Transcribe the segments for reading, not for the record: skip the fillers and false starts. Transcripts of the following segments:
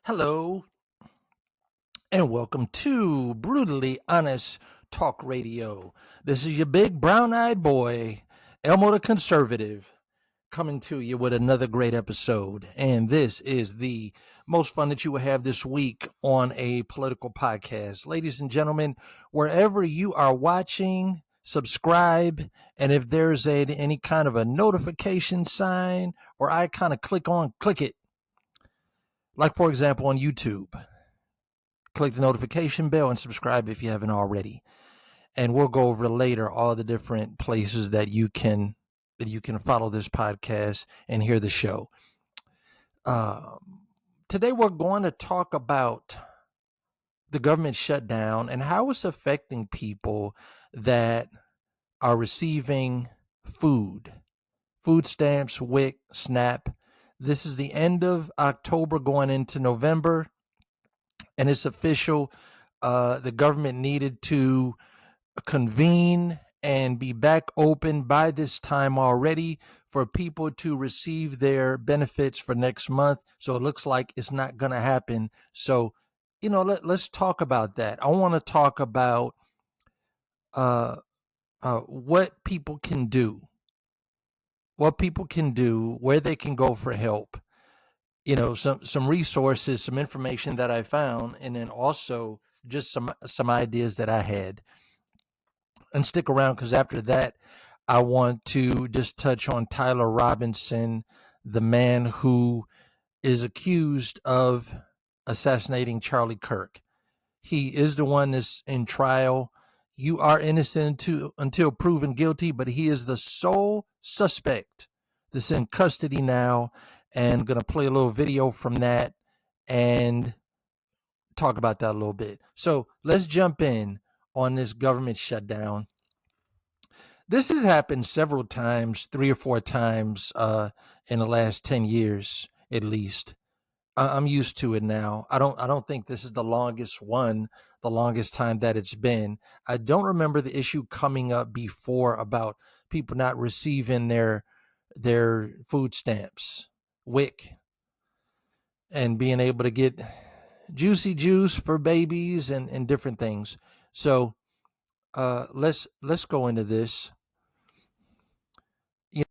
Hello, and welcome to Brutally Honest Talk Radio. This is your big brown eyed boy, Elmo the Conservative, coming to you with another great episode. And this is the most fun that you will have this week on a political podcast. Ladies and gentlemen, wherever you are watching, subscribe. And if there's any kind of a notification sign or icon to click it. Like, for example, on YouTube. Click the notification bell and subscribe if you haven't already. And we'll go over later all the different places that you can follow this podcast and hear the show. Today we're going to talk about the government shutdown and how it's affecting people that are receiving food stamps, WIC, SNAP. This is the end of October going into November. And it's official. The government needed to convene and be back open by this time already for people to receive their benefits for next month. So it looks like it's not going to happen. So, let's talk about that. I want to talk about what people can do, where they can go for help. Some resources, some information that I found, and then also just some ideas that I had. And stick around, because after that, I want to just touch on Tyler Robinson, the man who is accused of assassinating Charlie Kirk. He is the one that's in trial. You are innocent until proven guilty, but he is the sole suspect that's in custody now. And going to play a little video from that and talk about that a little bit. So let's jump in on this government shutdown. This has happened several times, 3 or 4 times in the last 10 years at least. I'm used to it now. I don't think this is the longest time that it's been. I don't remember the issue coming up before about people not receiving their food stamps, WIC, and being able to get juicy juice for babies and different things. So let's go into this.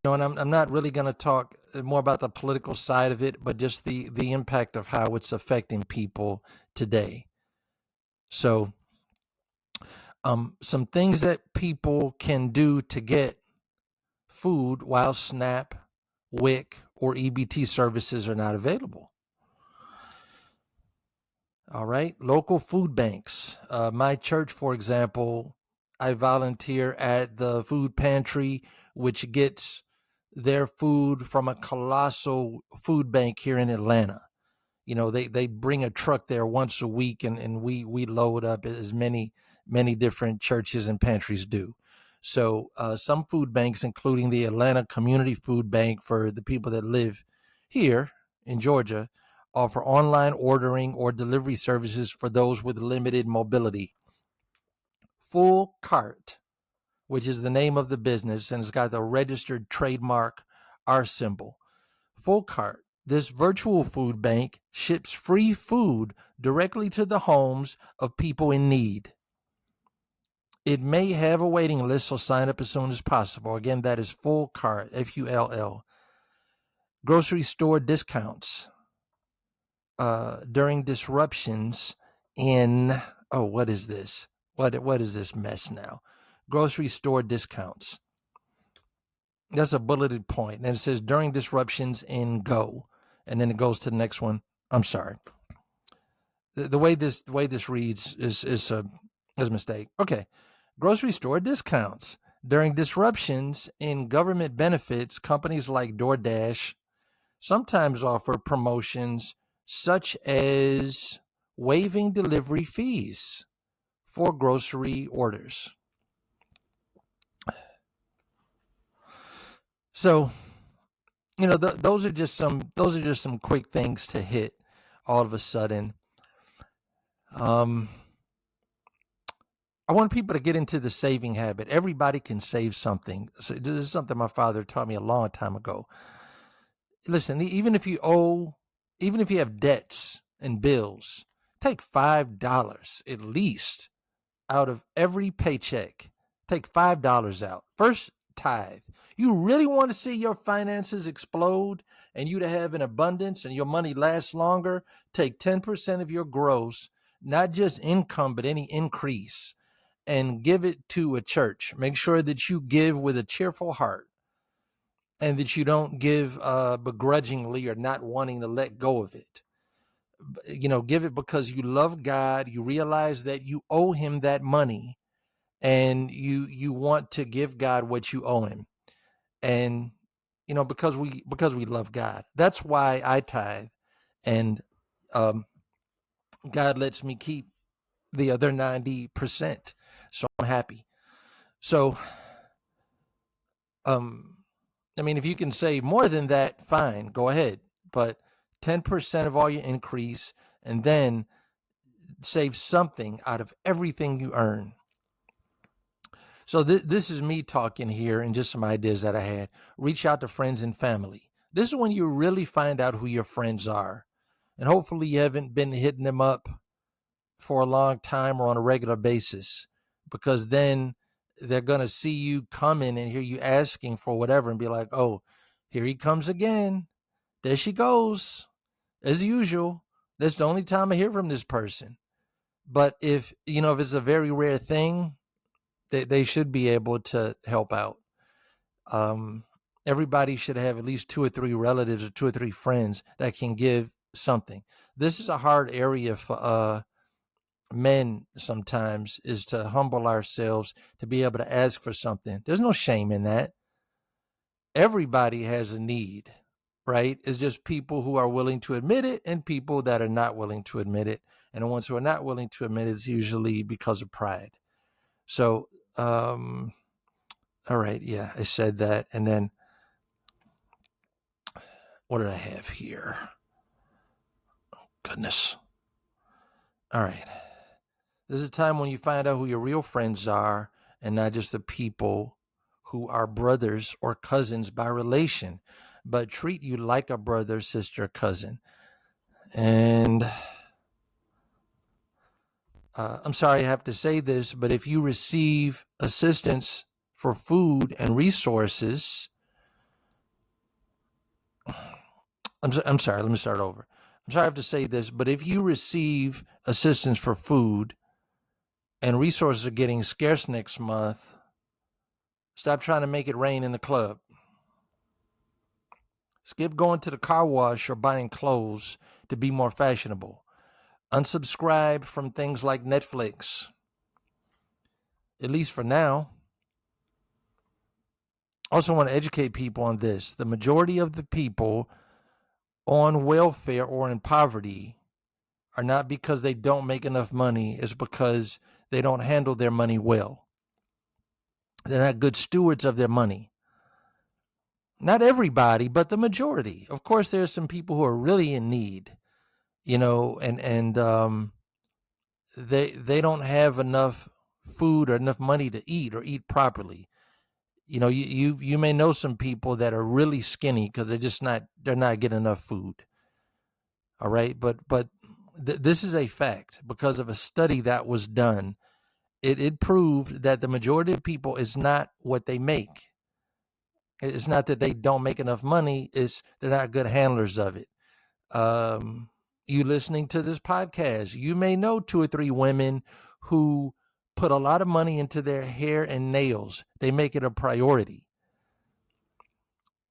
And I'm not really going to talk more about the political side of it, but just the impact of how it's affecting people today. So some things that people can do to get food while SNAP, WIC, or EBT services are not available. All right. Local food banks. My church, for example, I volunteer at the food pantry, which gets their food from a colossal food bank here in Atlanta. They bring a truck there once a week, and we load up as many different churches and pantries do. So some food banks, including the Atlanta Community Food Bank for the people that live here in Georgia, offer online ordering or delivery services for those with limited mobility. Full Cart, which is the name of the business, and it's got the registered trademark R symbol. Full Cart, this virtual food bank, ships free food directly to the homes of people in need. It may have a waiting list, so sign up as soon as possible. Again, that is Full Cart, Full. Grocery store discounts. During disruptions in, what is this? What is this mess now? Grocery store discounts. That's a bulleted point. And it says during disruptions in Go. And then it goes to the next one. I'm sorry. The way this reads is a mistake. Okay. Grocery store discounts. During disruptions in government benefits, companies like DoorDash sometimes offer promotions such as waiving delivery fees for grocery orders. So, those are just some quick things to hit all of a sudden. I want people to get into the saving habit. Everybody can save something. So this is something my father taught me a long time ago. Listen, even if you have debts and bills. Take $5 at least out of every paycheck. Take $5 out. First tithe. You really want to see your finances explode and you to have an abundance and your money last longer? Take 10% of your gross, not just income, but any increase, and give it to a church. Make sure that you give with a cheerful heart and that you don't give begrudgingly or not wanting to let go of it. Give it because you love God. You realize that you owe him that money, and you want to give God what you owe him. And because we love God. That's why I tithe, and God lets me keep the other 90%. So I'm happy. So if you can save more than that, fine, go ahead. But 10% of all your increase, and then save something out of everything you earn. So this is me talking here and just some ideas that I had. Reach out to friends and family. This is when you really find out who your friends are. And hopefully you haven't been hitting them up for a long time or on a regular basis, because then they're going to see you coming and hear you asking for whatever and be like, oh, here he comes again. There she goes. As usual. That's the only time I hear from this person. But if it's a very rare thing, they should be able to help out. Everybody should have at least 2 or 3 relatives or 2 or 3 friends that can give something. This is a hard area for men sometimes, is to humble ourselves to be able to ask for something. There's no shame in that. Everybody has a need, right? It's just people who are willing to admit it and people that are not willing to admit it. And the ones who are not willing to admit it is usually because of pride. So, all right. Yeah, I said that. And then what did I have here? Oh, goodness. All right. This is a time when you find out who your real friends are and not just the people who are brothers or cousins by relation, but treat you like a brother, sister, cousin. And I'm sorry I have to say this, but if you receive assistance for food and resources, I'm sorry, let me start over. I'm sorry I have to say this, but if you receive assistance for food and resources are getting scarce next month, stop trying to make it rain in the club. Skip going to the car wash or buying clothes to be more fashionable. Unsubscribe from things like Netflix, at least for now. Also want to educate people on this. The majority of the people on welfare or in poverty are not because they don't make enough money. It's because they don't handle their money well. They're not good stewards of their money. Not everybody, but the majority. Of course, there are some people who are really in need, and they don't have enough food or enough money to eat or eat properly. You may know some people that are really skinny because they're not getting enough food. All right, but this is a fact because of a study that was done. It proved that the majority of people is not what they make. It's not that they don't make enough money. It's they're not good handlers of it. You listening to this podcast, you may know 2 or 3 women who put a lot of money into their hair and nails. They make it a priority.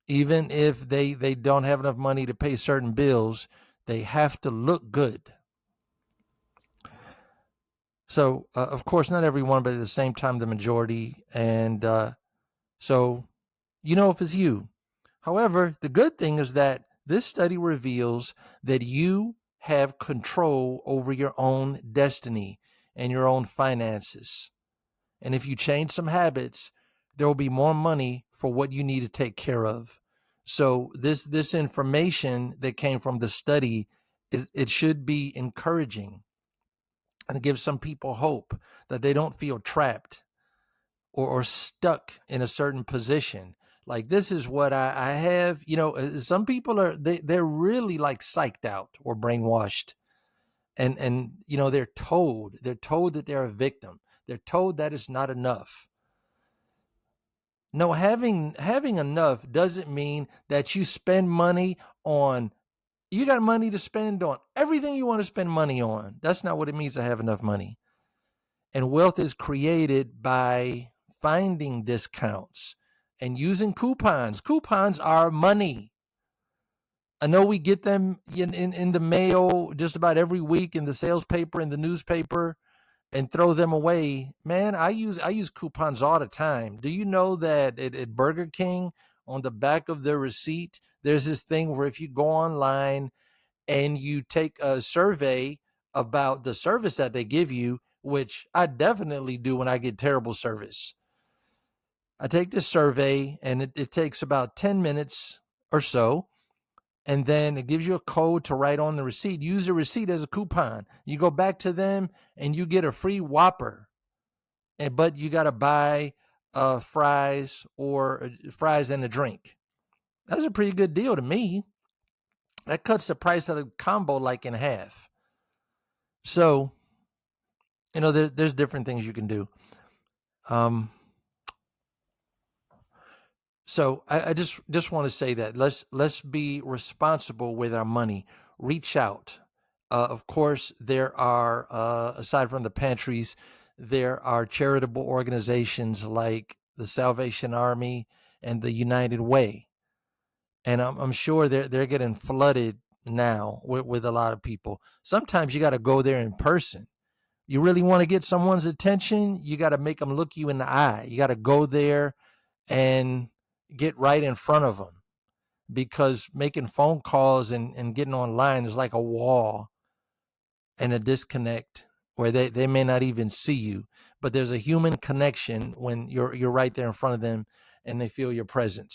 Even if they don't have enough money to pay certain bills, they have to look good. So, of course, not everyone, but at the same time, the majority. And so, if it's you. However, the good thing is that this study reveals that you have control over your own destiny and your own finances. And if you change some habits, there will be more money for what you need to take care of. So this information that came from the study, it should be encouraging and it gives some people hope that they don't feel trapped or stuck in a certain position. Like, this is what I have. Some people they're really like psyched out or brainwashed and they're told that they're a victim. They're told that it's not enough. No, having enough doesn't mean that you spend money on you got money to spend on everything you want to spend money on. That's not what it means to have enough money. And wealth is created by finding discounts and using coupons. Coupons are money. I know we get them in the mail just about every week in the sales paper, in the newspaper, and throw them away. Man, I use coupons all the time. Do you know that at Burger King, on the back of their receipt, there's this thing where if you go online and you take a survey about the service that they give you, which I definitely do when I get terrible service. I take this survey and it takes about 10 minutes or so. And then it gives you a code to write on the receipt. Use the receipt as a coupon. You go back to them and you get a free Whopper. But you got to buy fries and a drink. That's a pretty good deal to me. That cuts the price of the combo like in half. So, there's different things you can do. So I just want to say that let's be responsible with our money. Reach out. Of course, there are aside from the pantries, there are charitable organizations like the Salvation Army and the United Way, and I'm sure they're getting flooded now with a lot of people. Sometimes you got to go there in person. You really want to get someone's attention, you got to make them look you in the eye. You got to go there and get right in front of them, because making phone calls and getting online is like a wall and a disconnect where they may not even see you, but there's a human connection when you're right there in front of them and they feel your presence.